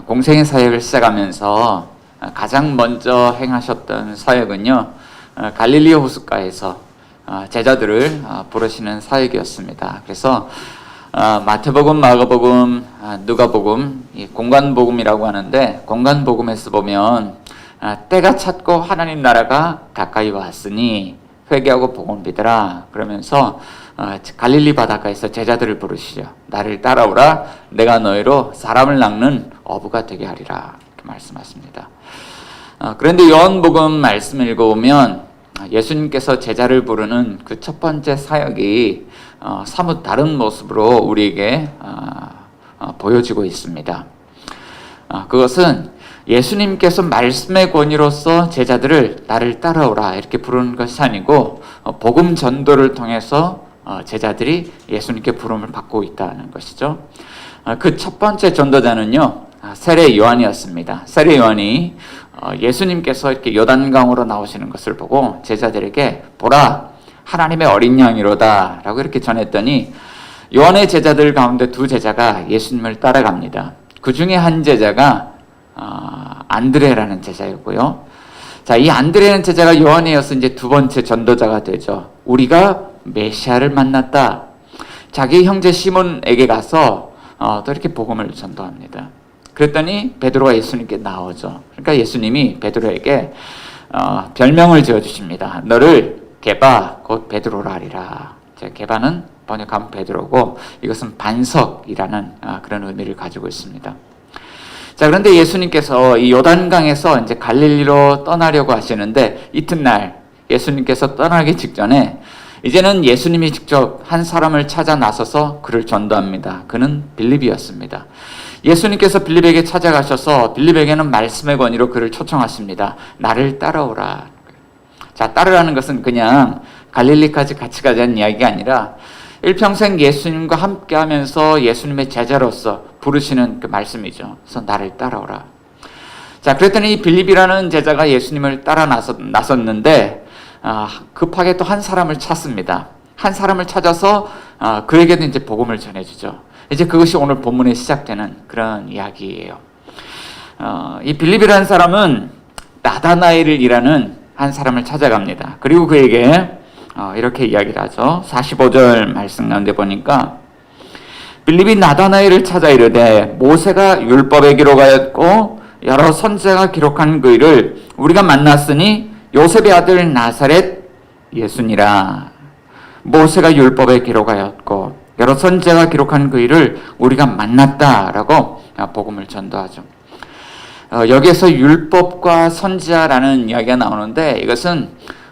공생의 사역을 시작하면서 가장 먼저 행하셨던 사역은요, 갈릴리 호숫가에서 제자들을 부르시는 사역이었습니다. 그래서 마태복음, 마가복음, 누가복음, 공관복음이라고 하는데, 공관복음에서 보면 때가 찼고 하나님 나라가 가까이 왔으니 회개하고 복음을 믿으라 그러면서 갈릴리 바닷가에서 제자들을 부르시죠. 나를 따라오라, 내가 너희로 사람을 낚는 어부가 되게 하리라, 이렇게 말씀하십니다. 그런데 요한복음 말씀을 읽어보면 예수님께서 제자를 부르는 그 첫 번째 사역이 사뭇 다른 모습으로 우리에게 보여지고 있습니다. 그것은 예수님께서 말씀의 권위로서 제자들을 나를 따라오라 이렇게 부르는 것이 아니고 복음 전도를 통해서 제자들이 예수님께 부름을 받고 있다는 것이죠. 그 첫 번째 전도자는요, 세례 요한이었습니다. 세례 요한이 예수님께서 이렇게 요단강으로 나오시는 것을 보고 제자들에게 보라, 하나님의 어린 양이로다 라고 이렇게 전했더니 요한의 제자들 가운데 두 제자가 예수님을 따라갑니다. 그 중에 한 제자가 안드레라는 제자였고요. 자, 이 안드레라는 제자가 요한에 이어서 이제 두 번째 전도자가 되죠. 우리가 메시아를 만났다. 자기 형제 시몬에게 가서 또 이렇게 복음을 전도합니다. 그랬더니 베드로가 예수님께 나오죠. 그러니까 예수님이 베드로에게 별명을 지어주십니다. 너를 게바, 곧 베드로라 하리라. 게바는 번역하면 베드로고 이것은 반석이라는 그런 의미를 가지고 있습니다. 자, 그런데 예수님께서 이 요단강에서 이제 갈릴리로 떠나려고 하시는데 이튿날 예수님께서 떠나기 직전에 이제는 예수님이 직접 한 사람을 찾아 나서서 그를 전도합니다. 그는 빌립이었습니다. 예수님께서 빌립에게 찾아가셔서 빌립에게는 말씀의 권위로 그를 초청하십니다. 나를 따라오라. 자, 따르라는 것은 그냥 갈릴리까지 같이 가자는 이야기가 아니라 일평생 예수님과 함께 하면서 예수님의 제자로서 부르시는 그 말씀이죠. 그래서 나를 따라오라. 자, 그랬더니 이 빌립이라는 제자가 예수님을 따라 나섰는데 급하게 또 한 사람을 찾습니다. 한 사람을 찾아서 그에게도 이제 복음을 전해주죠. 이제 그것이 오늘 본문에 시작되는 그런 이야기예요. 이 빌립이라는 사람은 나다나엘이라는 한 사람을 찾아갑니다. 그리고 그에게 이렇게 이야기를 하죠. 45절 말씀 가운데 보니까 빌립이 나다나엘을 찾아 이르되 모세가 율법에 기록하였고 여러 선지자가 기록한 그 일을 우리가 만났으니 요셉의 아들 나사렛 예수니라. 모세가 율법에 기록하였고 여러 선지자가 기록한 그 일을 우리가 만났다라고 복음을 전도하죠. 여기에서 율법과 선지자라는 이야기가 나오는데 이것은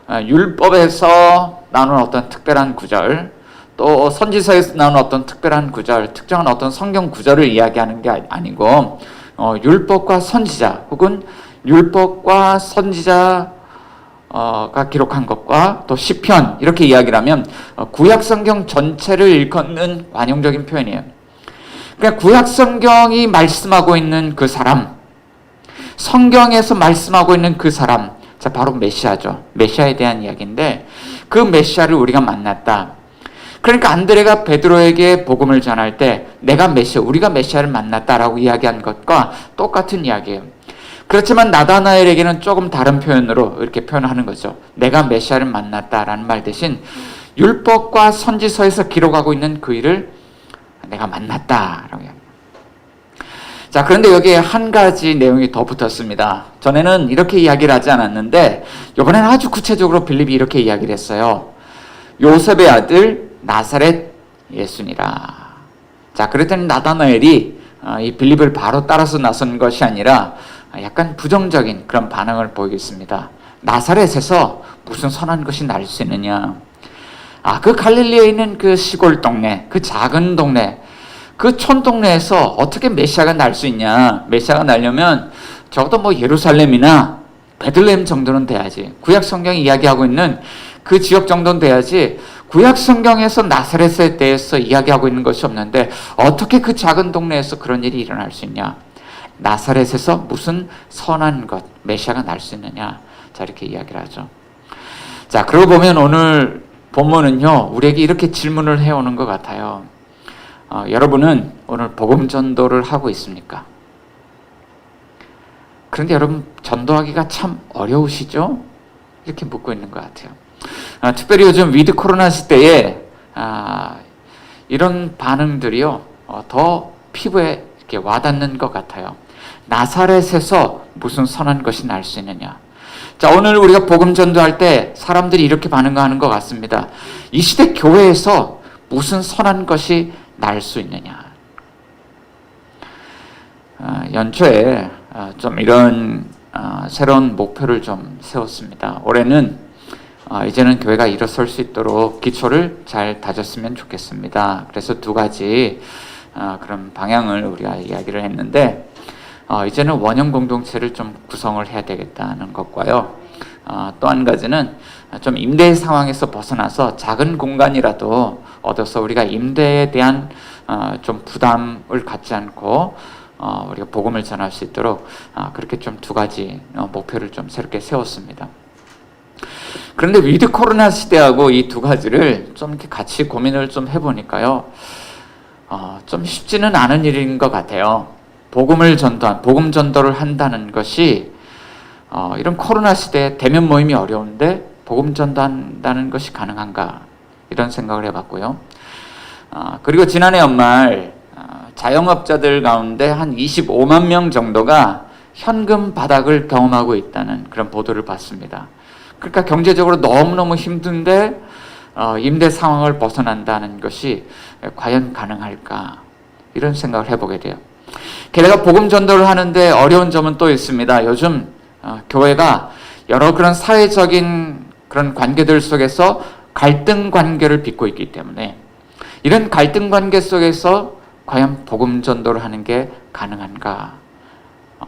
율법에서 나오는 어떤 특별한 구절, 또 선지서에서 나오는 어떤 특별한 구절, 특정한 어떤 성경 구절을 이야기하는 게 아니고 율법과 선지자 혹은 율법과 선지자가 기록한 것과 또 시편 이렇게 이야기를 하면 구약 성경 전체를 일컫는 관용적인 표현이에요. 그러니까 구약 성경이 말씀하고 있는 그 사람, 성경에서 말씀하고 있는 그 사람, 자, 바로 메시아죠. 메시아에 대한 이야기인데 그 메시아를 우리가 만났다. 그러니까 안드레가 베드로에게 복음을 전할 때 내가 메시아, 우리가 메시아를 만났다라고 이야기한 것과 똑같은 이야기예요. 그렇지만 나다나엘에게는 조금 다른 표현으로 이렇게 표현하는 거죠. 내가 메시아를 만났다라는 말 대신 율법과 선지서에서 기록하고 있는 그 일을 내가 만났다라고 이야기합니다. 자, 그런데 여기에 한 가지 내용이 더 붙었습니다. 전에는 이렇게 이야기를 하지 않았는데 이번에는 아주 구체적으로 빌립이 이렇게 이야기를 했어요. 요셉의 아들 나사렛 예수니라. 자, 그랬더니 나다나엘이 이 빌립을 바로 따라서 나선 것이 아니라 약간 부정적인 그런 반응을 보이겠습니다. 나사렛에서 무슨 선한 것이 날 수 있느냐. 그 갈릴리에 있는 그 시골 동네, 그 작은 동네, 그 촌동네에서 어떻게 메시아가 날 수 있냐. 메시아가 나려면 적어도 뭐 예루살렘이나 베들레헴 정도는 돼야지. 구약 성경이 이야기하고 있는 그 지역 정도는 돼야지. 구약 성경에서 나사렛에 대해서 이야기하고 있는 것이 없는데 어떻게 그 작은 동네에서 그런 일이 일어날 수 있냐. 나사렛에서 무슨 선한 것, 메시아가 날 수 있느냐. 자, 이렇게 이야기를 하죠. 자, 그러고 보면 오늘 본문은요, 우리에게 이렇게 질문을 해오는 것 같아요. 여러분은 오늘 복음 전도를 하고 있습니까? 그런데 여러분, 전도하기가 참 어려우시죠? 이렇게 묻고 있는 것 같아요. 특별히 요즘 위드 코로나 시대에 이런 반응들이요, 더 피부에 이렇게 와닿는 것 같아요. 나사렛에서 무슨 선한 것이 날 수 있느냐. 자, 오늘 우리가 복음 전도할 때 사람들이 이렇게 반응하는 것 같습니다. 이 시대 교회에서 무슨 선한 것이 날 수 있느냐. 연초에 좀 이런 새로운 목표를 좀 세웠습니다. 올해는 이제는 교회가 일어설 수 있도록 기초를 잘 다졌으면 좋겠습니다. 그래서 두 가지 그런 방향을 우리가 이야기를 했는데, 이제는 원형 공동체를 좀 구성을 해야 되겠다는 것과요. 또 한 가지는 좀 임대 상황에서 벗어나서 작은 공간이라도 얻어서 우리가 임대에 대한 좀 부담을 갖지 않고 우리가 복음을 전할 수 있도록 그렇게 좀 두 가지 목표를 좀 새롭게 세웠습니다. 그런데 위드 코로나 시대하고 이 두 가지를 좀 이렇게 같이 고민을 좀 해보니까요, 좀 쉽지는 않은 일인 것 같아요. 복음 전도를 한다는 것이 이런 코로나 시대에 대면 모임이 어려운데 복음 전도한다는 것이 가능한가, 이런 생각을 해봤고요. 그리고 지난해 연말 자영업자들 가운데 한 25만 명 정도가 현금 바닥을 경험하고 있다는 그런 보도를 봤습니다. 그러니까 경제적으로 너무너무 힘든데 임대 상황을 벗어난다는 것이 과연 가능할까, 이런 생각을 해보게 돼요. 게다가 복음 전도를 하는데 어려운 점은 또 있습니다. 요즘 교회가 여러 그런 사회적인 그런 관계들 속에서 갈등 관계를 빚고 있기 때문에 이런 갈등 관계 속에서 과연 복음 전도를 하는 게 가능한가,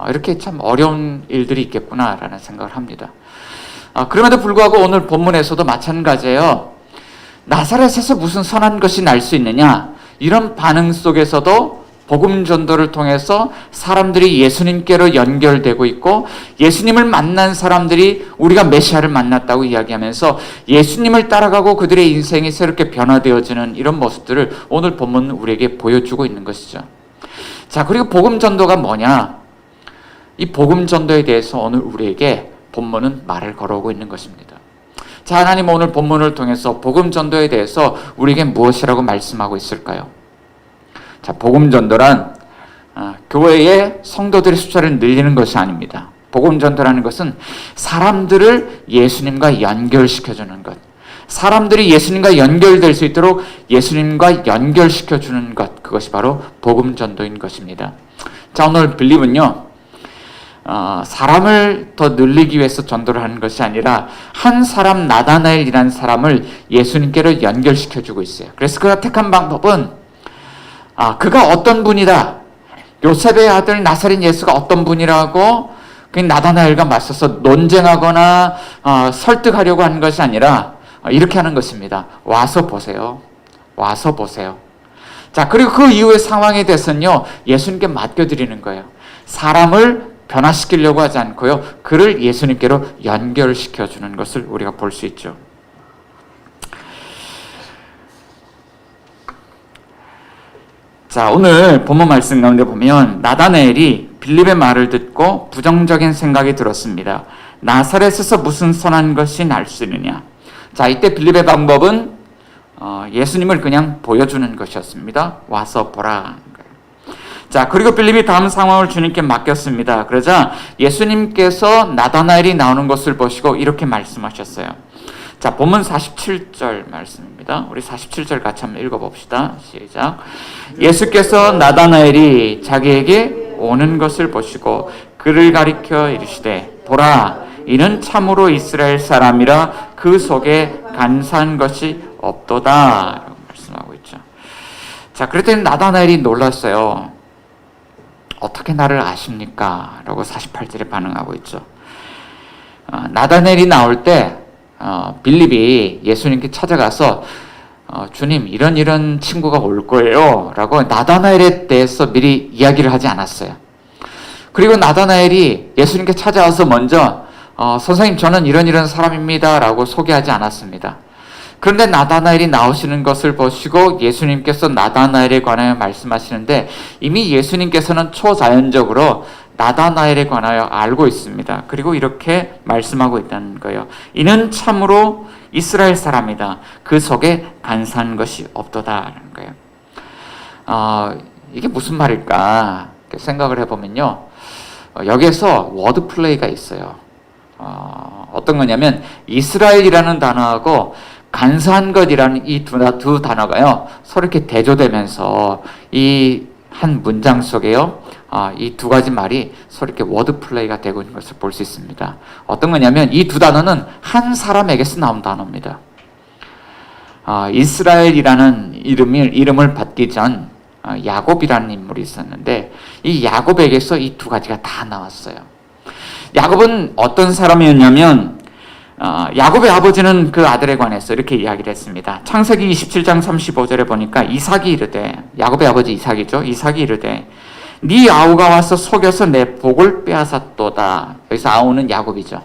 이렇게 참 어려운 일들이 있겠구나라는 생각을 합니다. 그럼에도 불구하고 오늘 본문에서도 마찬가지예요. 나사렛에서 무슨 선한 것이 날 수 있느냐, 이런 반응 속에서도 복음 전도를 통해서 사람들이 예수님께로 연결되고 있고, 예수님을 만난 사람들이 우리가 메시아를 만났다고 이야기하면서 예수님을 따라가고 그들의 인생이 새롭게 변화되어지는 이런 모습들을 오늘 본문은 우리에게 보여주고 있는 것이죠. 자, 그리고 복음 전도가 뭐냐? 이 복음 전도에 대해서 오늘 우리에게 본문은 말을 걸어오고 있는 것입니다. 자, 하나님 오늘 본문을 통해서 복음 전도에 대해서 우리에게 무엇이라고 말씀하고 있을까요? 자, 복음 전도란 교회의 성도들의 숫자를 늘리는 것이 아닙니다. 복음 전도라는 것은 사람들을 예수님과 연결시켜주는 것, 사람들이 예수님과 연결될 수 있도록 예수님과 연결시켜주는 것, 그것이 바로 복음 전도인 것입니다. 자, 오늘 빌립은요, 사람을 더 늘리기 위해서 전도를 하는 것이 아니라 한 사람, 나다나엘이라는 사람을 예수님께로 연결시켜주고 있어요. 그래서 그가 택한 방법은 그가 어떤 분이다, 요셉의 아들 나사렛 예수가 어떤 분이라고 그 나다나엘과 맞서서 논쟁하거나 설득하려고 하는 것이 아니라 이렇게 하는 것입니다. 와서 보세요. 와서 보세요. 자, 그리고 그 이후의 상황에 대해서는요, 예수님께 맡겨드리는 거예요. 사람을 변화시키려고 하지 않고요, 그를 예수님께로 연결시켜주는 것을 우리가 볼 수 있죠. 자, 오늘 본문 말씀 가운데 보면 나다나엘이 빌립의 말을 듣고 부정적인 생각이 들었습니다. 나사렛에서 무슨 선한 것이 날 수 있느냐. 자, 이때 빌립의 방법은 예수님을 그냥 보여주는 것이었습니다. 와서 보라. 자, 그리고 빌립이 다음 상황을 주님께 맡겼습니다. 그러자 예수님께서 나다나엘이 나오는 것을 보시고 이렇게 말씀하셨어요. 자, 본문 47절 말씀입니다. 우리 47절 같이 한번 읽어봅시다. 시작. 예수께서 나다나엘이 자기에게 오는 것을 보시고 그를 가리켜 이르시되, 보라, 이는 참으로 이스라엘 사람이라 그 속에 간사한 것이 없도다, 라고 말씀하고 있죠. 자, 그랬더니 나다나엘이 놀랐어요. 어떻게 나를 아십니까? 라고 48절에 반응하고 있죠. 나다나엘이 나올 때 빌립이 예수님께 찾아가서 주님, 이런 친구가 올 거예요 라고 나다나엘에 대해서 미리 이야기를 하지 않았어요. 그리고 나다나엘이 예수님께 찾아와서 먼저 선생님, 저는 이런 사람입니다 라고 소개하지 않았습니다. 그런데 나다나엘이 나오시는 것을 보시고 예수님께서 나다나엘에 관하여 말씀하시는데 이미 예수님께서는 초자연적으로 나다나엘에 관하여 알고 있습니다. 그리고 이렇게 말씀하고 있다는 거예요. 이는 참으로 이스라엘 사람이다. 그 속에 간사한 것이 없도다라는 거예요. 이게 무슨 말일까 생각을 해보면요. 여기에서 워드 플레이가 있어요. 어떤 거냐면 이스라엘이라는 단어하고 간사한 것이라는 이 두 단어가요 서로 이렇게 대조되면서 이 한 문장 속에요 이 두 가지 말이 서로 이렇게 워드 플레이가 되고 있는 것을 볼 수 있습니다. 어떤 거냐면 이 두 단어는 한 사람에게서 나온 단어입니다. 이스라엘이라는 이름을 받기 전 야곱이라는 인물이 있었는데 이 야곱에게서 이 두 가지가 다 나왔어요. 야곱은 어떤 사람이었냐면 야곱의 아버지는 그 아들에 관해서 이렇게 이야기를 했습니다. 창세기 27장 35절에 보니까 이삭이 이르되, 야곱의 아버지 이삭이죠. 이삭이 이르되 네 아우가 와서 속여서 내 복을 빼앗았도다. 여기서 아우는 야곱이죠.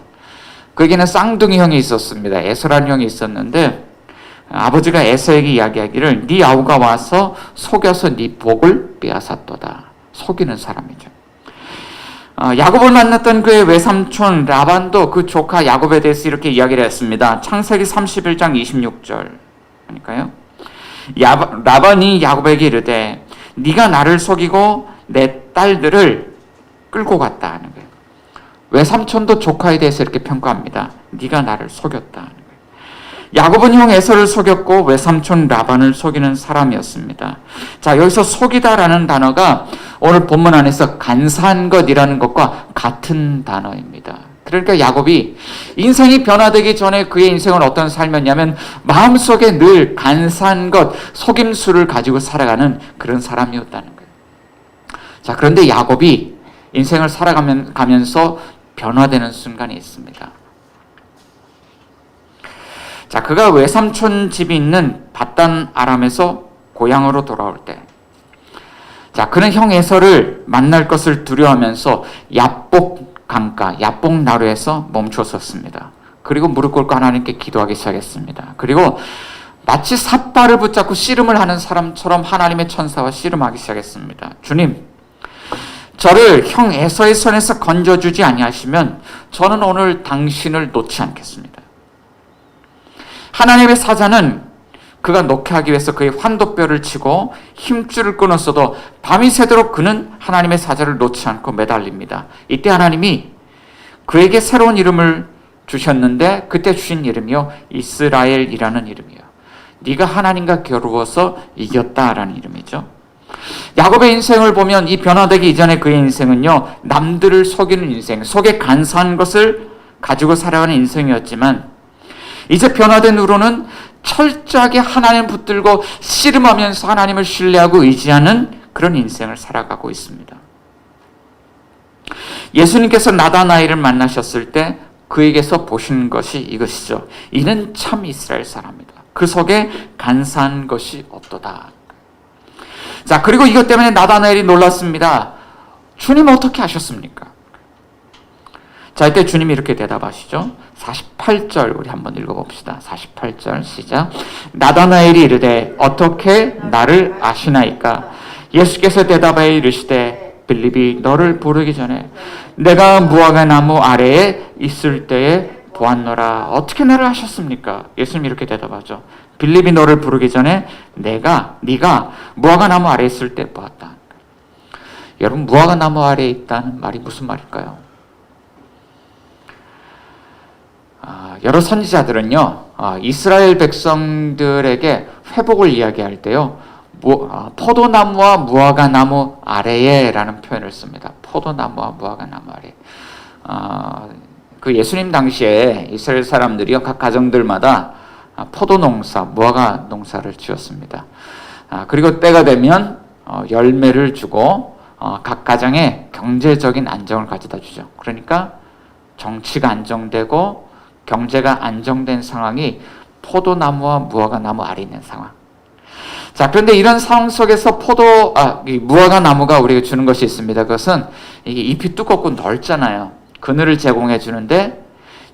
그에게는 쌍둥이 형이 있었습니다. 에서라는 형이 있었는데 아버지가 에서에게 이야기하기를 네 아우가 와서 속여서 네 복을 빼앗았도다. 속이는 사람이죠. 야곱을 만났던 그의 외삼촌 라반도 그 조카 야곱에 대해서 이렇게 이야기를 했습니다. 창세기 31장 26절 그러니까요. 라반이 야곱에게 이르되 네가 나를 속이고 내 딸들을 끌고 갔다 하는 거예요. 외삼촌도 조카에 대해서 이렇게 평가합니다. 네가 나를 속였다 하는 거예요. 야곱은 형 에서를 속였고 외삼촌 라반을 속이는 사람이었습니다. 자, 여기서 속이다라는 단어가 오늘 본문 안에서 간사한 것이라는 것과 같은 단어입니다. 그러니까 야곱이 인생이 변화되기 전에 그의 인생은 어떤 삶이었냐면 마음속에 늘 간사한 것, 속임수를 가지고 살아가는 그런 사람이었다는 거예요. 자, 그런데 야곱이 인생을 살아가면서 변화되는 순간이 있습니다. 자, 그가 외삼촌 집이 있는 밧단 아람에서 고향으로 돌아올 때, 자, 그는 형 에서를 만날 것을 두려워하면서 야복 강가, 야복 나루에서 멈추었습니다. 그리고 무릎 꿇고 하나님께 기도하기 시작했습니다. 그리고 마치 삿발을 붙잡고 씨름을 하는 사람처럼 하나님의 천사와 씨름하기 시작했습니다. 주님, 저를 형 에서의 손에서 건져주지 아니하시면 저는 오늘 당신을 놓지 않겠습니다. 하나님의 사자는 그가 놓게 하기 위해서 그의 환도뼈를 치고 힘줄을 끊었어도 밤이 새도록 그는 하나님의 사자를 놓지 않고 매달립니다. 이때 하나님이 그에게 새로운 이름을 주셨는데 그때 주신 이름이요 이스라엘이라는 이름이에요. 네가 하나님과 겨루어서 이겼다라는 이름이죠. 야곱의 인생을 보면 이 변화되기 이전에 그의 인생은요 남들을 속이는 인생, 속에 간사한 것을 가지고 살아가는 인생이었지만 이제 변화된 후로는 철저하게 하나님 붙들고 씨름하면서 하나님을 신뢰하고 의지하는 그런 인생을 살아가고 있습니다. 예수님께서 나다나엘을 만나셨을 때 그에게서 보신 것이 이것이죠. 이는 참 이스라엘 사람이다. 그 속에 간사한 것이 없도다. 자, 그리고 이것 때문에 나다나엘이 놀랐습니다. 주님 어떻게 하셨습니까? 자, 이때 주님이 이렇게 대답하시죠. 48절 우리 한번 읽어봅시다. 48절 시작. 나다나엘이 이르되 어떻게 나를 아시나이까? 예수께서 대답하여 이르시되 빌립이 너를 부르기 전에 내가 무화과 나무 아래에 있을 때에 보았노라. 어떻게 나를 아셨습니까? 예수님이 이렇게 대답하죠. 빌립이 너를 부르기 전에 네가 무화과 나무 아래에 있을 때 보았다. 여러분, 무화과 나무 아래에 있다는 말이 무슨 말일까요? 여러 선지자들은요 이스라엘 백성들에게 회복을 이야기할 때요 포도나무와 무화과 나무 아래에 라는 표현을 씁니다. 포도나무와 무화과 나무 아래. 그 예수님 당시에 이스라엘 사람들이요 각 가정들마다 포도 농사, 무화과 농사를 지었습니다. 그리고 때가 되면 열매를 주고 각 가정에 경제적인 안정을 가져다 주죠. 그러니까 정치가 안정되고 경제가 안정된 상황이 포도나무와 무화과 나무 아래 있는 상황. 자, 그런데 이런 상황 속에서 무화과 나무가 우리에게 주는 것이 있습니다. 그것은 이게 잎이 두껍고 넓잖아요. 그늘을 제공해 주는데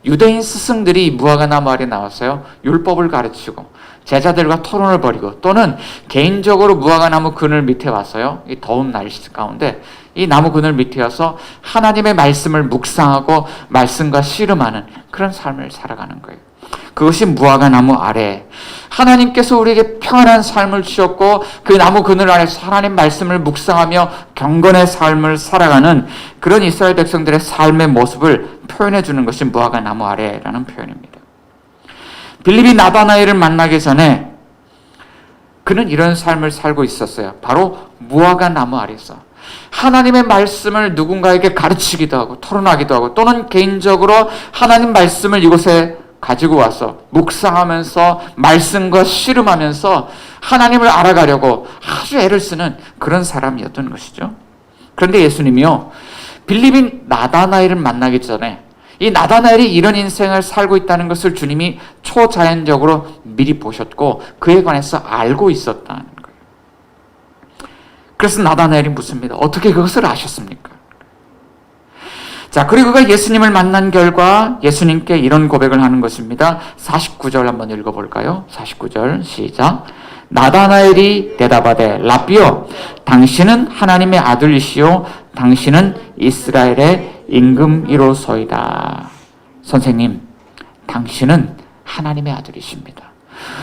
유대인 스승들이 무화과나무 아래 나와서요, 율법을 가르치고 제자들과 토론을 벌이고, 또는 개인적으로 무화과나무 그늘 밑에 와서요, 이 더운 날씨 가운데 이 나무 그늘 밑에 와서 하나님의 말씀을 묵상하고 말씀과 씨름하는 그런 삶을 살아가는 거예요. 그것이 무화과나무 아래 하나님께서 우리에게 평안한 삶을 주셨고, 그 나무 그늘 아래서 하나님 말씀을 묵상하며 경건의 삶을 살아가는 그런 이스라엘 백성들의 삶의 모습을 표현해 주는 것이 무화과나무 아래라는 표현입니다. 빌립이 나다나엘을 만나기 전에 그는 이런 삶을 살고 있었어요. 바로 무화과나무 아래서 하나님의 말씀을 누군가에게 가르치기도 하고 토론하기도 하고, 또는 개인적으로 하나님 말씀을 이곳에 가지고 와서 묵상하면서 말씀과 씨름하면서 하나님을 알아가려고 아주 애를 쓰는 그런 사람이었던 것이죠. 그런데 예수님이요, 빌립이 나다나엘을 만나기 전에 이 나다나엘이 이런 인생을 살고 있다는 것을 주님이 초자연적으로 미리 보셨고 그에 관해서 알고 있었다는 거예요. 그래서 나다나엘이 묻습니다. 어떻게 그것을 아셨습니까? 자, 그리고 그가 예수님을 만난 결과 예수님께 이런 고백을 하는 것입니다. 49절 한번 읽어볼까요? 49절 시작. 나다나엘이 대답하되 라삐요, 당신은 하나님의 아들이시요 당신은 이스라엘의 임금이로소이다. 선생님, 당신은 하나님의 아들이십니다.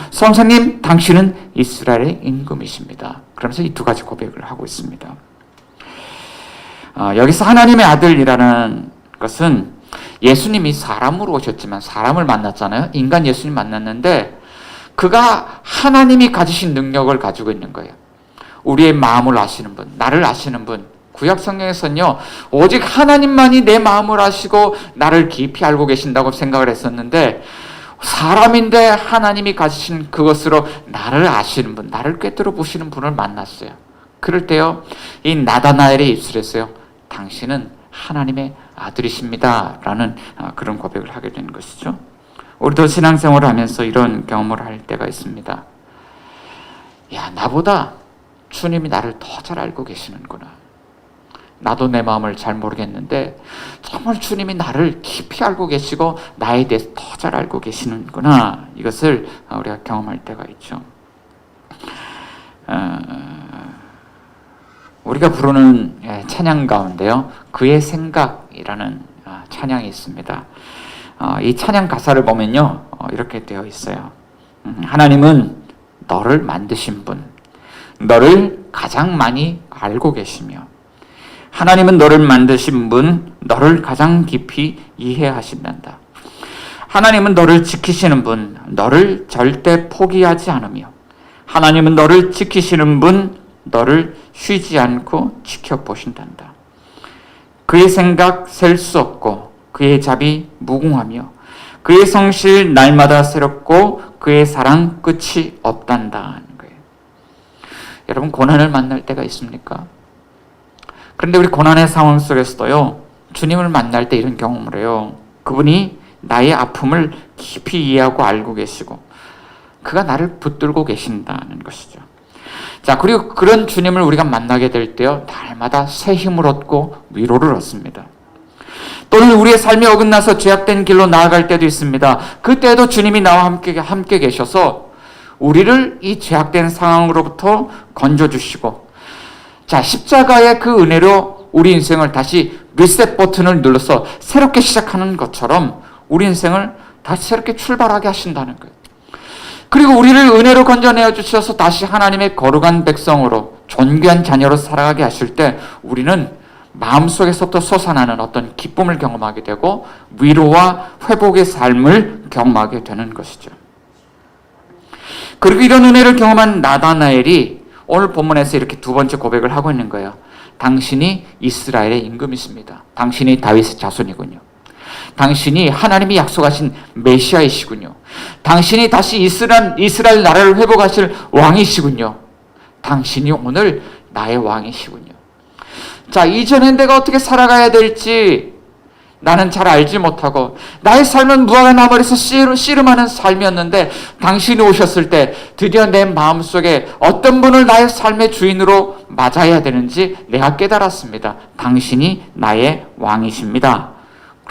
선생님, 당신은 이스라엘의 임금이십니다. 그러면서 이 두 가지 고백을 하고 있습니다. 여기서 하나님의 아들이라는 것은 예수님이 사람으로 오셨지만 사람을 만났잖아요. 인간 예수님 만났는데 그가 하나님이 가지신 능력을 가지고 있는 거예요. 우리의 마음을 아시는 분, 나를 아시는 분. 구약 성경에서는요, 오직 하나님만이 내 마음을 아시고 나를 깊이 알고 계신다고 생각을 했었는데, 사람인데 하나님이 가지신 그것으로 나를 아시는 분, 나를 꿰뚫어 보시는 분을 만났어요. 그럴 때요, 이 나다나엘의 입술에서요, 당신은 하나님의 아들이십니다 라는 그런 고백을 하게 되는 것이죠. 우리도 신앙생활을 하면서 이런 경험을 할 때가 있습니다. 야, 나보다 주님이 나를 더 잘 알고 계시는구나. 나도 내 마음을 잘 모르겠는데 정말 주님이 나를 깊이 알고 계시고 나에 대해서 더 잘 알고 계시는구나. 이것을 우리가 경험할 때가 있죠. 우리가 부르는 찬양 가운데요, 그의 생각이라는 찬양이 있습니다. 이 찬양 가사를 보면요, 이렇게 되어 있어요. 하나님은 너를 만드신 분, 너를 가장 많이 알고 계시며, 하나님은 너를 만드신 분, 너를 가장 깊이 이해하신단다. 하나님은 너를 지키시는 분, 너를 절대 포기하지 않으며, 하나님은 너를 지키시는 분, 너를 쉬지 않고 지켜보신단다. 그의 생각 셀 수 없고 그의 자비 무궁하며 그의 성실 날마다 새롭고 그의 사랑 끝이 없단다 하는 거예요. 여러분, 고난을 만날 때가 있습니까? 그런데 우리 고난의 상황 속에서도요, 주님을 만날 때 이런 경험을 해요. 그분이 나의 아픔을 깊이 이해하고 알고 계시고 그가 나를 붙들고 계신다는 것이죠. 자, 그리고 그런 주님을 우리가 만나게 될 때요, 날마다 새 힘을 얻고 위로를 얻습니다. 또는 우리의 삶이 어긋나서 죄악된 길로 나아갈 때도 있습니다. 그때도 주님이 나와 함께 계셔서 우리를 이 죄악된 상황으로부터 건져주시고, 자, 십자가의 그 은혜로 우리 인생을 다시 리셋 버튼을 눌러서 새롭게 시작하는 것처럼 우리 인생을 다시 새롭게 출발하게 하신다는 거예요. 그리고 우리를 은혜로 건져내어 주셔서 다시 하나님의 거룩한 백성으로 존귀한 자녀로 살아가게 하실 때 우리는 마음속에서부터 솟아나는 어떤 기쁨을 경험하게 되고 위로와 회복의 삶을 경험하게 되는 것이죠. 그리고 이런 은혜를 경험한 나다나엘이 오늘 본문에서 이렇게 두 번째 고백을 하고 있는 거예요. 당신이 이스라엘의 임금이십니다. 당신이 다윗의 자손이군요. 당신이 하나님이 약속하신 메시아이시군요. 당신이 다시 이스라엘 나라를 회복하실 왕이시군요. 당신이 오늘 나의 왕이시군요. 자, 이전엔 내가 어떻게 살아가야 될지 나는 잘 알지 못하고 나의 삶은 무화과 나무에서 씨름하는 삶이었는데 당신이 오셨을 때 드디어 내 마음속에 어떤 분을 나의 삶의 주인으로 맞아야 되는지 내가 깨달았습니다. 당신이 나의 왕이십니다.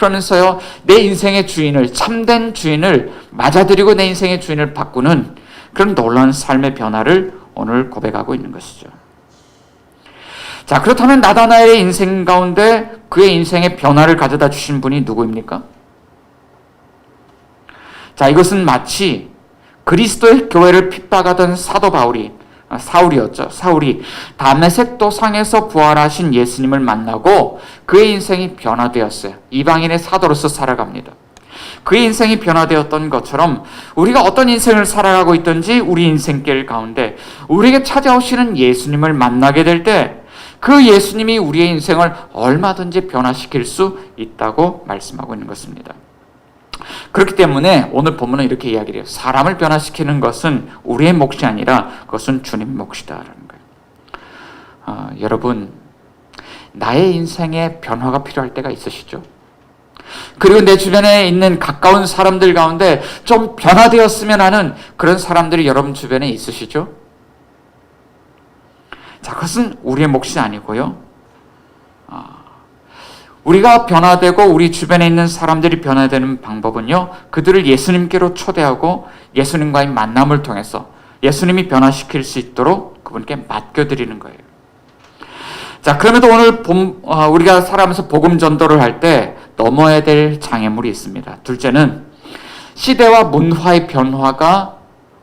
그러면서요, 내 인생의 주인을, 참된 주인을 맞아들이고 내 인생의 주인을 바꾸는 그런 놀라운 삶의 변화를 오늘 고백하고 있는 것이죠. 자, 그렇다면 나다나엘의 인생 가운데 그의 인생의 변화를 가져다 주신 분이 누구입니까? 자, 이것은 마치 그리스도의 교회를 핍박하던 사도 사울이었죠. 사울이 다메섹 도상에서 부활하신 예수님을 만나고 그의 인생이 변화되었어요. 이방인의 사도로서 살아갑니다. 그의 인생이 변화되었던 것처럼 우리가 어떤 인생을 살아가고 있든지 우리 인생길 가운데 우리에게 찾아오시는 예수님을 만나게 될 때 그 예수님이 우리의 인생을 얼마든지 변화시킬 수 있다고 말씀하고 있는 것입니다. 그렇기 때문에 오늘 본문은 이렇게 이야기를 해요. 사람을 변화시키는 것은 우리의 몫이 아니라 그것은 주님 몫이다라는 거예요. 여러분, 나의 인생에 변화가 필요할 때가 있으시죠? 그리고 내 주변에 있는 가까운 사람들 가운데 좀 변화되었으면 하는 그런 사람들이 여러분 주변에 있으시죠? 자, 그것은 우리의 몫이 아니고요. 우리가 변화되고 우리 주변에 있는 사람들이 변화되는 방법은요, 그들을 예수님께로 초대하고 예수님과의 만남을 통해서 예수님이 변화시킬 수 있도록 그분께 맡겨드리는 거예요. 자, 그럼에도 오늘 우리가 살아가면서 복음 전도를 할 때 넘어야 될 장애물이 있습니다. 둘째는 시대와 문화의 변화가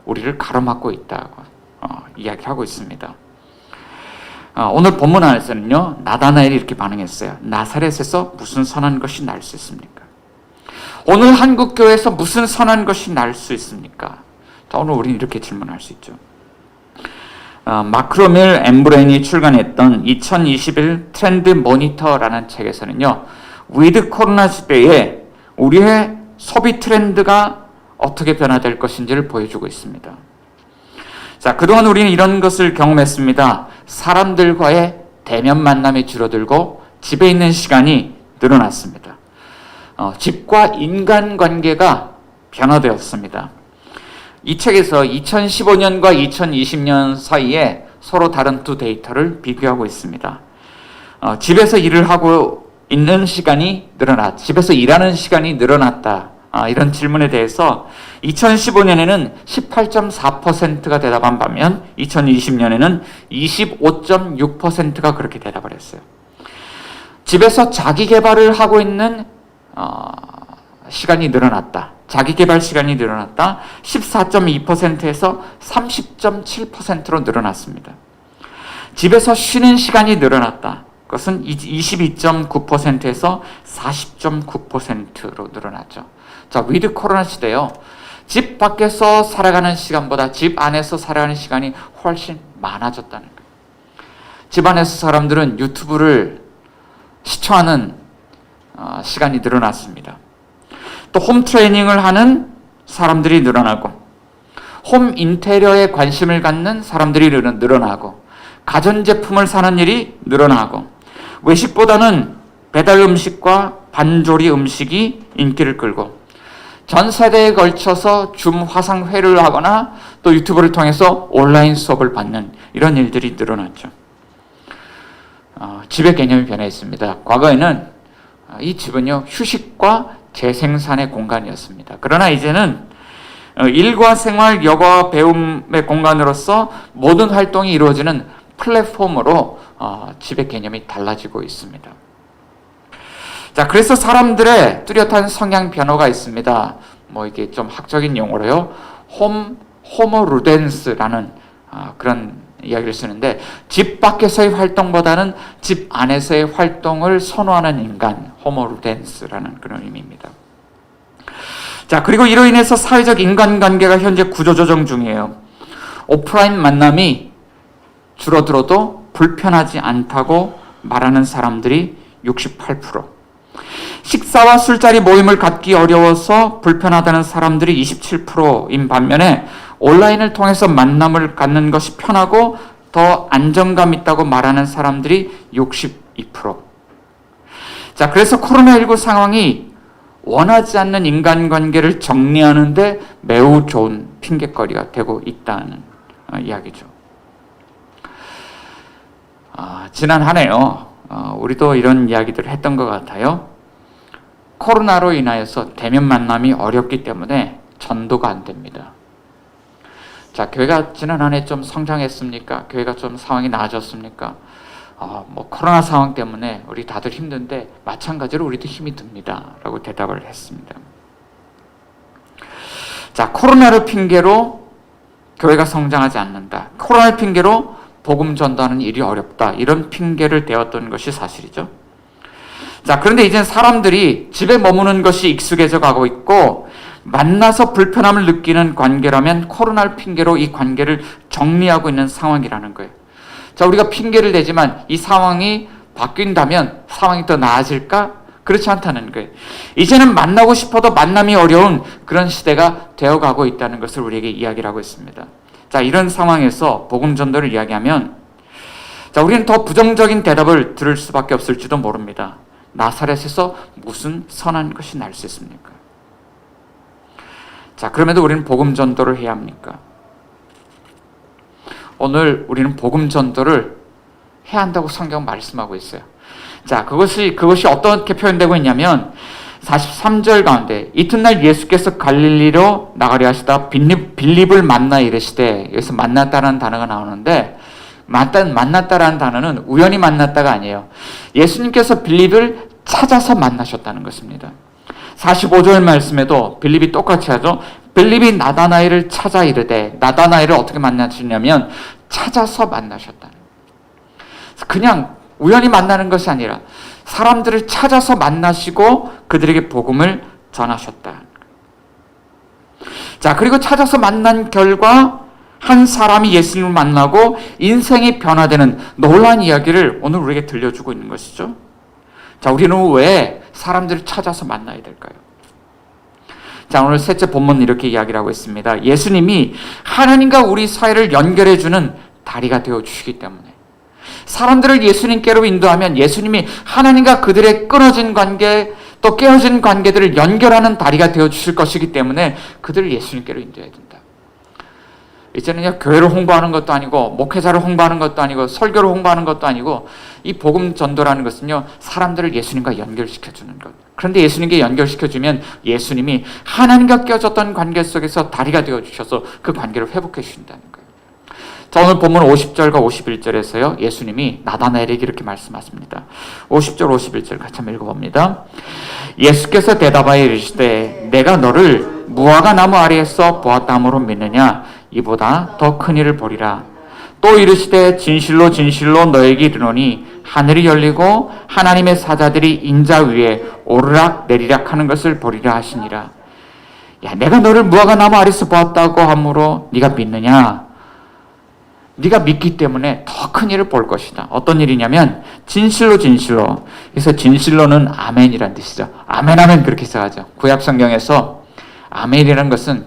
우리를 가로막고 있다고 이야기하고 있습니다. 오늘 본문 안에서는요, 나다나엘이 이렇게 반응했어요. 나사렛에서 무슨 선한 것이 날 수 있습니까? 오늘 한국교회에서 무슨 선한 것이 날 수 있습니까? 자, 오늘 우리는 이렇게 질문할 수 있죠. 마크로밀 엠브레인이 출간했던 2021 트렌드 모니터라는 책에서는요, 위드 코로나 시대에 우리의 소비 트렌드가 어떻게 변화될 것인지를 보여주고 있습니다. 자, 그동안 우리는 이런 것을 경험했습니다. 사람들과의 대면 만남이 줄어들고 집에 있는 시간이 늘어났습니다. 집과 인간관계가 변화되었습니다. 이 책에서 2015년과 2020년 사이에 서로 다른 두 데이터를 비교하고 있습니다. 집에서 일을 하고 있는 시간이 집에서 일하는 시간이 늘어났다. 이런 질문에 대해서 2015년에는 18.4%가 대답한 반면 2020년에는 25.6%가 그렇게 대답을 했어요. 집에서 자기 개발을 하고 있는 시간이 늘어났다. 자기 개발 시간이 늘어났다. 14.2%에서 30.7%로 늘어났습니다. 집에서 쉬는 시간이 늘어났다. 그것은 22.9%에서 40.9%로 늘어났죠. 자, 위드 코로나 시대요. 집 밖에서 살아가는 시간보다 집 안에서 살아가는 시간이 훨씬 많아졌다는 거예요. 집 안에서 사람들은 유튜브를 시청하는 시간이 늘어났습니다. 또 홈 트레이닝을 하는 사람들이 늘어나고, 홈 인테리어에 관심을 갖는 사람들이 늘어나고, 가전제품을 사는 일이 늘어나고, 외식보다는 배달 음식과 반조리 음식이 인기를 끌고, 전 세대에 걸쳐서 줌 화상회를 하거나 또 유튜브를 통해서 온라인 수업을 받는 이런 일들이 늘어났죠. 집의 개념이 변했습니다. 과거에는 이 집은요, 휴식과 재생산의 공간이었습니다. 그러나 이제는 일과 생활, 여가와 배움의 공간으로서 모든 활동이 이루어지는 플랫폼으로 집의 개념이 달라지고 있습니다. 자, 그래서 사람들의 뚜렷한 성향 변화가 있습니다. 이게 좀 학적인 용어로요, 호모 루덴스라는 그런 이야기를 쓰는데, 집 밖에서의 활동보다는 집 안에서의 활동을 선호하는 인간, 호모 루덴스라는 그런 의미입니다. 자, 그리고 이로 인해서 사회적 인간관계가 현재 구조조정 중이에요. 오프라인 만남이 줄어들어도 불편하지 않다고 말하는 사람들이 68%, 식사와 술자리 모임을 갖기 어려워서 불편하다는 사람들이 27%인 반면에 온라인을 통해서 만남을 갖는 것이 편하고 더 안정감 있다고 말하는 사람들이 62%. 자, 그래서 코로나19 상황이 원하지 않는 인간관계를 정리하는데 매우 좋은 핑곗거리가 되고 있다는 이야기죠. 지난 한 해요, 우리도 이런 이야기들을 했던 것 같아요. 코로나로 인하여서 대면 만남이 어렵기 때문에 전도가 안 됩니다. 자, 교회가 지난 한 해 좀 성장했습니까? 교회가 좀 상황이 나아졌습니까? 코로나 상황 때문에 우리 다들 힘든데 마찬가지로 우리도 힘이 듭니다. 라고 대답을 했습니다. 자, 코로나를 핑계로 교회가 성장하지 않는다. 코로나를 핑계로 복음 전도하는 일이 어렵다. 이런 핑계를 대었던 것이 사실이죠. 자, 그런데 이제 사람들이 집에 머무는 것이 익숙해져 가고 있고 만나서 불편함을 느끼는 관계라면 코로나를 핑계로 이 관계를 정리하고 있는 상황이라는 거예요. 자, 우리가 핑계를 대지만 이 상황이 바뀐다면 상황이 더 나아질까? 그렇지 않다는 거예요. 이제는 만나고 싶어도 만남이 어려운 그런 시대가 되어가고 있다는 것을 우리에게 이야기를 하고 있습니다. 자, 이런 상황에서 복음 전도를 이야기하면 자, 우리는 더 부정적인 대답을 들을 수밖에 없을지도 모릅니다. 나사렛에서 무슨 선한 것이 날 수 있습니까? 자, 그럼에도 우리는 복음 전도를 해야 합니까? 오늘 우리는 복음 전도를 해야 한다고 성경 말씀하고 있어요. 자, 그것이 어떻게 표현되고 있냐면 43절 가운데 이튿날 예수께서 갈릴리로 나가려 하시다 빌립을 만나 이르시되, 여기서 만났다라는 단어가 나오는데 만났다라는 단어는 우연히 만났다가 아니에요. 예수님께서 빌립을 찾아서 만나셨다는 것입니다. 45절 말씀에도 빌립이 똑같이 하죠. 빌립이 나다나엘을 찾아 이르되, 나다나엘을 어떻게 만나셨냐면 찾아서 만나셨다는 거예요. 그냥 우연히 만나는 것이 아니라 사람들을 찾아서 만나시고 그들에게 복음을 전하셨다. 자, 그리고 찾아서 만난 결과 한 사람이 예수님을 만나고 인생이 변화되는 놀라운 이야기를 오늘 우리에게 들려주고 있는 것이죠. 자, 우리는 왜 사람들을 찾아서 만나야 될까요? 자, 오늘 셋째 본문 이렇게 이야기를 하고 있습니다. 예수님이 하나님과 우리 사이를 연결해주는 다리가 되어주시기 때문에, 사람들을 예수님께로 인도하면 예수님이 하나님과 그들의 끊어진 관계 또 깨어진 관계들을 연결하는 다리가 되어주실 것이기 때문에 그들을 예수님께로 인도해야 된다. 이제는요, 교회를 홍보하는 것도 아니고 목회자를 홍보하는 것도 아니고 설교를 홍보하는 것도 아니고 이 복음 전도라는 것은요, 사람들을 예수님과 연결시켜주는 것. 그런데 예수님께 연결시켜주면 예수님이 하나님과 깨어졌던 관계 속에서 다리가 되어주셔서 그 관계를 회복해 주신다는 거예요. 자, 오늘 본문 50절과 51절에서요, 예수님이 나다나엘에게 이렇게 말씀하십니다. 50절 51절 같이 한번 읽어봅니다. 예수께서 대답하여 이르시되 내가 너를 무화과 나무 아래에서 보았다함으로 믿느냐? 이보다 더 큰 일을 보리라. 또 이르시되 진실로 진실로 너에게 이르노니 하늘이 열리고 하나님의 사자들이 인자 위에 오르락 내리락 하는 것을 보리라 하시니라. 야, 내가 너를 무화과 나무 아래에서 보았다고 하므로 네가 믿느냐? 네가 믿기 때문에 더 큰 일을 볼 것이다. 어떤 일이냐면 진실로 진실로. 그래서 진실로는 아멘이란 뜻이죠. 아멘 아멘 그렇게 써야죠. 구약 성경에서 아멘이라는 것은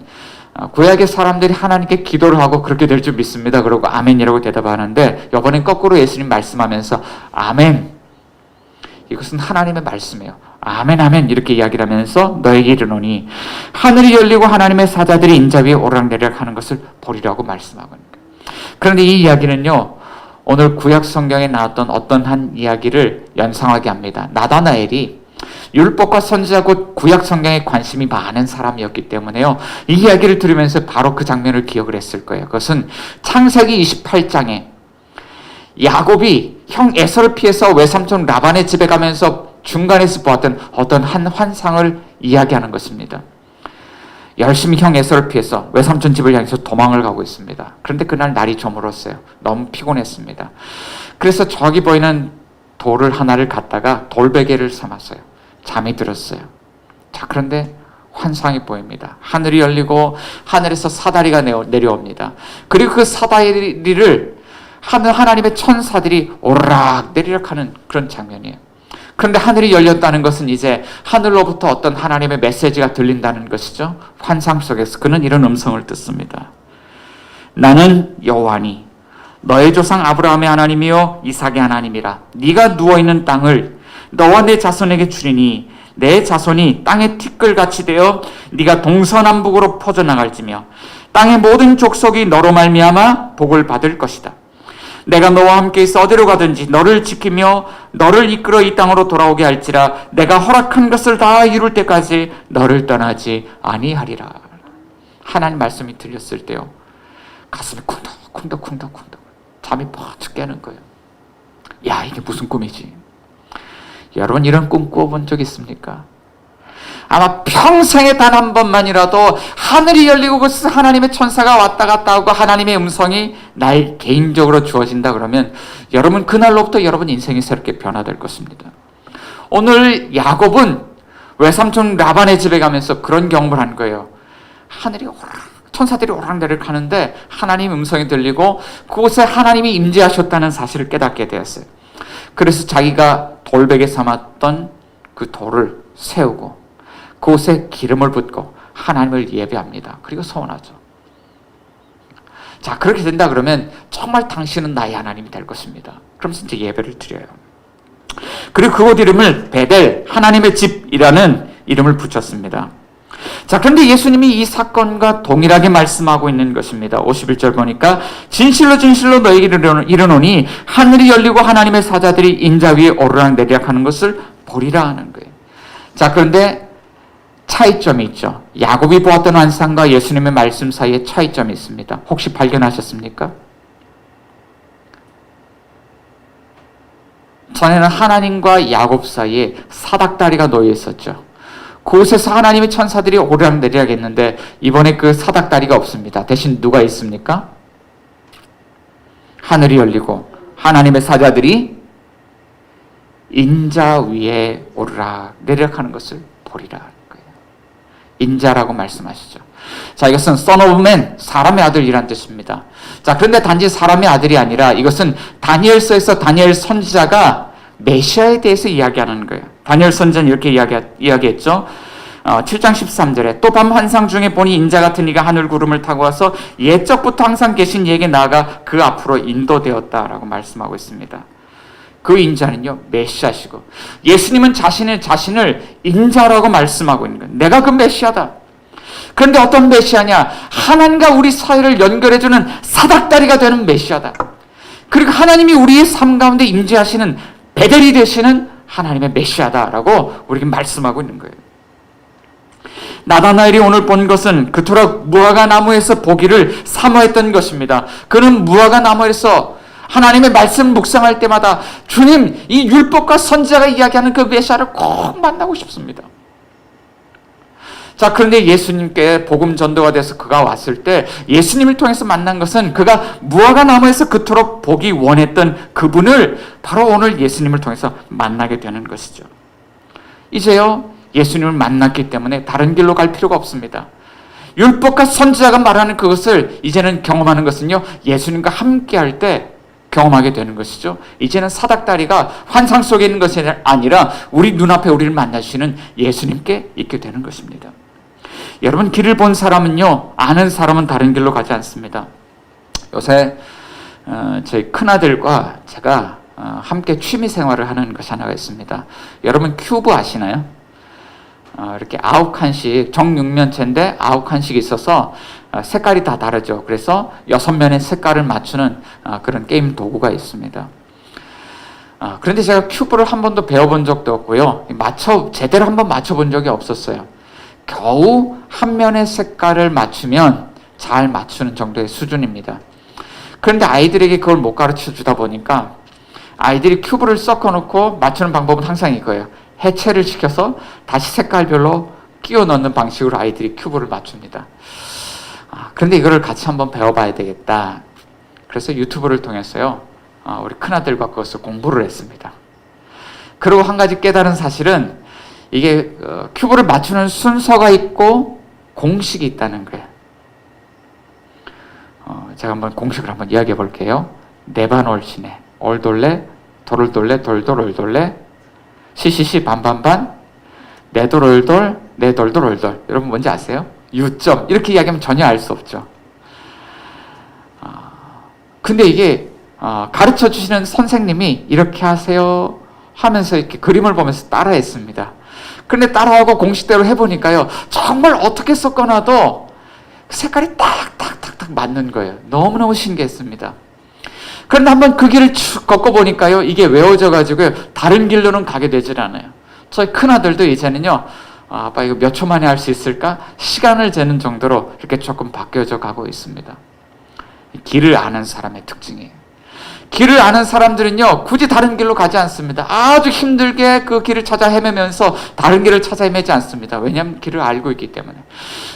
구약의 사람들이 하나님께 기도를 하고 그렇게 될 줄 믿습니다. 그러고 아멘이라고 대답하는데, 이번엔 거꾸로 예수님 말씀하면서 아멘, 이것은 하나님의 말씀이에요. 아멘 아멘 이렇게 이야기를 하면서 너에게 이르노니 하늘이 열리고 하나님의 사자들이 인자 위에 오르락내리락 하는 것을 보리라고 말씀하고 있는 거예요. 그런데 이 이야기는요, 오늘 구약 성경에 나왔던 어떤 한 이야기를 연상하게 합니다. 나다나엘이 율법과 선지자 곧 구약 성경에 관심이 많은 사람이었기 때문에요, 이 이야기를 들으면서 바로 그 장면을 기억을 했을 거예요. 그것은 창세기 28장에 야곱이 형 에서를 피해서 외삼촌 라반의 집에 가면서 중간에서 보았던 어떤 한 환상을 이야기하는 것입니다. 열심히 형 에서를 피해서 외삼촌 집을 향해서 도망을 가고 있습니다. 그런데 그날 날이 저물었어요. 너무 피곤했습니다. 그래서 저기 보이는 돌을 하나를 갖다가 돌베개를 삼았어요. 잠이 들었어요. 자, 그런데 환상이 보입니다. 하늘이 열리고 하늘에서 사다리가 내려옵니다. 그리고 그 사다리를 하나님의 천사들이 오르락 내리락 하는 그런 장면이에요. 그런데 하늘이 열렸다는 것은 이제 하늘로부터 어떤 하나님의 메시지가 들린다는 것이죠. 환상 속에서 그는 이런 음성을 듣습니다. 나는 여호와니 너의 조상 아브라함의 하나님이요 이삭의 하나님이라. 네가 누워있는 땅을 너와 내 자손에게 주리니 내 자손이 땅의 티끌같이 되어 네가 동서남북으로 퍼져나갈지며 땅의 모든 족속이 너로 말미암아 복을 받을 것이다. 내가 너와 함께 있어 어디로 가든지 너를 지키며 너를 이끌어 이 땅으로 돌아오게 할지라 내가 허락한 것을 다 이룰 때까지 너를 떠나지 아니하리라. 하나님 말씀이 들렸을 때요, 가슴이 쿵덕쿵덕 잠이 퍽 깨는 거예요. 야, 이게 무슨 꿈이지? 여러분, 이런 꿈 꾸어본 적 있습니까? 아마 평생에 단 한 번만이라도 하늘이 열리고 그 하나님의 천사가 왔다 갔다 하고 하나님의 음성이 날 개인적으로 주어진다 그러면 여러분, 그날로부터 여러분 인생이 새롭게 변화될 것입니다. 오늘 야곱은 외삼촌 라반의 집에 가면서 그런 경험을 한 거예요. 하늘이 천사들이 오락내리락 가는데 하나님 음성이 들리고 그곳에 하나님이 임재하셨다는 사실을 깨닫게 되었어요. 그래서 자기가 돌베개 삼았던 그 돌을 세우고 그곳에 기름을 붓고 하나님을 예배합니다. 그리고 소원하죠. 자, 그렇게 된다 그러면 정말 당신은 나의 하나님이 될 것입니다. 그러면서 이제 예배를 드려요. 그리고 그곳 이름을 베델, 하나님의 집이라는 이름을 붙였습니다. 자, 그런데 예수님이 이 사건과 동일하게 말씀하고 있는 것입니다. 51절 보니까 진실로 진실로 너에게 이르노니 하늘이 열리고 하나님의 사자들이 인자 위에 오르락내리락 하는 것을 보리라 하는 거예요. 자, 그런데 차이점이 있죠. 야곱이 보았던 환상과 예수님의 말씀 사이에 차이점이 있습니다. 혹시 발견하셨습니까? 전에는 하나님과 야곱 사이에 사닥다리가 놓여 있었죠. 그곳에서 하나님의 천사들이 오르락내리락 했는데 이번에 그 사닥다리가 없습니다. 대신 누가 있습니까? 하늘이 열리고 하나님의 사자들이 인자 위에 오르락내리락 하는 것을 보리라 하는 거예요. 인자라고 말씀하시죠. 자, 이것은 Son of Man, 사람의 아들이란 뜻입니다. 자, 그런데 단지 사람의 아들이 아니라 이것은 다니엘서에서 다니엘 선지자가 메시아에 대해서 이야기하는 거예요. 다니엘 선지자는 이렇게 이야기했죠. 7장 13절에 또 밤 환상 중에 보니 인자 같은 이가 하늘 구름을 타고 와서 옛적부터 항상 계신 이에게 나아가 그 앞으로 인도되었다라고 말씀하고 있습니다. 그 인자는요, 메시아시고 예수님은 자신을 인자라고 말씀하고 있는 거예요. 내가 그 메시아다. 그런데 어떤 메시아냐? 하나님과 우리 사이를 연결해주는 사닥다리가 되는 메시아다. 그리고 하나님이 우리의 삶 가운데 임재하시는 베델이 되시는 하나님의 메시아다라고 우리에게 말씀하고 있는 거예요. 나다나엘이 오늘 본 것은 그토록 무화과 나무에서 보기를 사모했던 것입니다. 그는 무화과 나무에서 하나님의 말씀 묵상할 때마다 주님, 이 율법과 선지자가 이야기하는 그 메시아를 꼭 만나고 싶습니다. 자, 그런데 예수님께 복음 전도가 돼서 그가 왔을 때 예수님을 통해서 만난 것은 그가 무화과 나무에서 그토록 보기 원했던 그분을 바로 오늘 예수님을 통해서 만나게 되는 것이죠. 이제요, 예수님을 만났기 때문에 다른 길로 갈 필요가 없습니다. 율법과 선지자가 말하는 그것을 이제는 경험하는 것은요, 예수님과 함께 할 때 경험하게 되는 것이죠. 이제는 사닥다리가 환상 속에 있는 것이 아니라 우리 눈앞에 우리를 만나시는 예수님께 있게 되는 것입니다. 여러분, 길을 본 사람은요, 아는 사람은 다른 길로 가지 않습니다. 요새 저희 큰아들과 제가 함께 취미 생활을 하는 것이 하나가 있습니다. 여러분, 큐브 아시나요? 이렇게 9칸씩, 정육면체인데 9칸씩 있어서 색깔이 다 다르죠. 그래서 6면의 색깔을 맞추는 그런 게임 도구가 있습니다. 그런데 제가 큐브를 한 번도 배워본 적도 없고요. 제대로 한번 맞춰본 적이 없었어요. 겨우 한 면의 색깔을 맞추면 잘 맞추는 정도의 수준입니다. 그런데 아이들에게 그걸 못 가르쳐 주다 보니까 아이들이 큐브를 섞어놓고 맞추는 방법은 항상 이거예요. 해체를 시켜서 다시 색깔별로 끼워 넣는 방식으로 아이들이 큐브를 맞춥니다. 그런데 이거를 같이 한번 배워봐야 되겠다. 그래서 유튜브를 통해서요, 우리 큰아들과 그것을 공부를 했습니다. 그리고 한 가지 깨달은 사실은 이게 큐브를 맞추는 순서가 있고 공식이 있다는 거예요. 제가 한번 공식을 한번 이야기해 볼게요. 네반올시네, 올돌레, 돌돌레, 돌돌, 올돌레, 시시시, 반반반, 네돌올돌, 네돌돌, 올돌. 여러분 뭔지 아세요? 유점. 이렇게 이야기하면 전혀 알 수 없죠. 근데 이게 가르쳐 주시는 선생님이 이렇게 하세요 하면서 이렇게 그림을 보면서 따라했습니다. 그런데 따라하고 공식대로 해보니까요, 정말 어떻게 섞어놔도 색깔이 딱딱딱딱 맞는 거예요. 너무너무 신기했습니다. 그런데 한번 그 길을 쭉 걷고 보니까요, 이게 외워져 가지고요, 다른 길로는 가게 되질 않아요. 저희 큰아들도 이제는요, 아빠 이거 몇 초 만에 할 수 있을까? 시간을 재는 정도로 이렇게 조금 바뀌어져 가고 있습니다. 길을 아는 사람의 특징이에요. 길을 아는 사람들은요, 굳이 다른 길로 가지 않습니다. 아주 힘들게 그 길을 찾아 헤매면서 다른 길을 찾아 헤매지 않습니다. 왜냐하면 길을 알고 있기 때문에.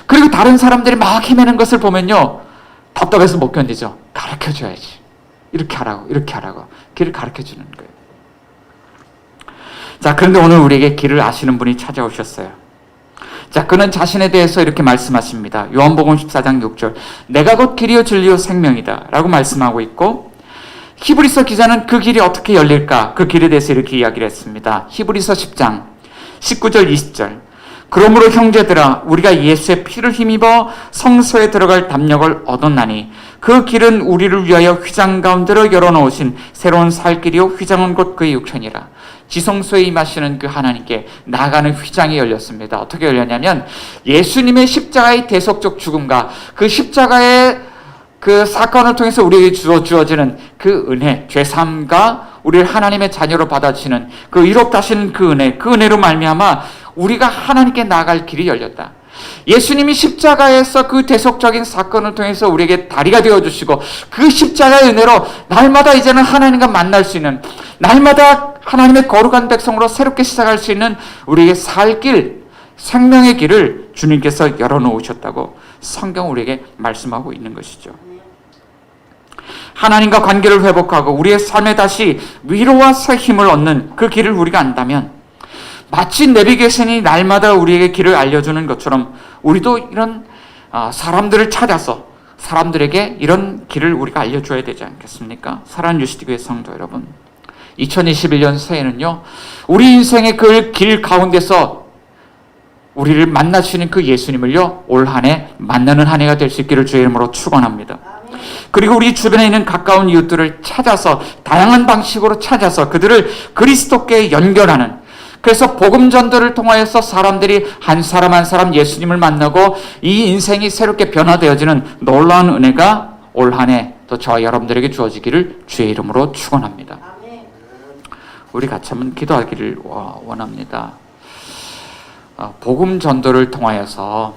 그리고 다른 사람들이 막 헤매는 것을 보면요, 답답해서 못 견디죠. 가르쳐 줘야지. 이렇게 하라고, 이렇게 하라고. 길을 가르쳐 주는 거예요. 자, 그런데 오늘 우리에게 길을 아시는 분이 찾아오셨어요. 자, 그는 자신에 대해서 이렇게 말씀하십니다. 요한복음 14장 6절. 내가 곧 길이요 진리요 생명이다 라고 말씀하고 있고, 히브리서 기자는 그 길이 어떻게 열릴까? 그 길에 대해서 이렇게 이야기를 했습니다. 히브리서 10장 19절 20절. 그러므로 형제들아, 우리가 예수의 피를 힘입어 성소에 들어갈 담력을 얻었나니 그 길은 우리를 위하여 휘장 가운데로 열어놓으신 새로운 살 길이요 휘장은 곧 그의 육체니라. 지성소에 임하시는 그 하나님께 나아가는 휘장이 열렸습니다. 어떻게 열렸냐면, 예수님의 십자가의 대속적 죽음과 그 십자가의 그 사건을 통해서 우리에게 주어지는 그 은혜, 죄사함과 우리를 하나님의 자녀로 받아주시는 그 의롭다 하시는 그 은혜로 말미암아 우리가 하나님께 나아갈 길이 열렸다. 예수님이 십자가에서 그 대속적인 사건을 통해서 우리에게 다리가 되어주시고, 그 십자가의 은혜로 날마다 이제는 하나님과 만날 수 있는, 날마다 하나님의 거룩한 백성으로 새롭게 시작할 수 있는 우리에게 살 길, 생명의 길을 주님께서 열어놓으셨다고 성경 우리에게 말씀하고 있는 것이죠. 하나님과 관계를 회복하고 우리의 삶에 다시 위로와 새 힘을 얻는 그 길을 우리가 안다면, 마치 내비게이션이 날마다 우리에게 길을 알려주는 것처럼 우리도 이런 사람들을 찾아서 사람들에게 이런 길을 우리가 알려줘야 되지 않겠습니까? 사랑하는 유시디교회 성도 여러분, 2021년 새해는요, 우리 인생의 그 길 가운데서 우리를 만나시는 그 예수님을요, 올 한 해 만나는 한 해가 될 수 있기를 주의 이름으로 축원합니다. 그리고 우리 주변에 있는 가까운 이웃들을 찾아서, 다양한 방식으로 찾아서 그들을 그리스도께 연결하는, 그래서 복음 전도를 통하여서 사람들이 한 사람 한 사람 예수님을 만나고 이 인생이 새롭게 변화되어지는 놀라운 은혜가 올 한 해 또 저와 여러분들에게 주어지기를 주의 이름으로 축원합니다. 우리 같이 한번 기도하기를 원합니다. 복음 전도를 통하여서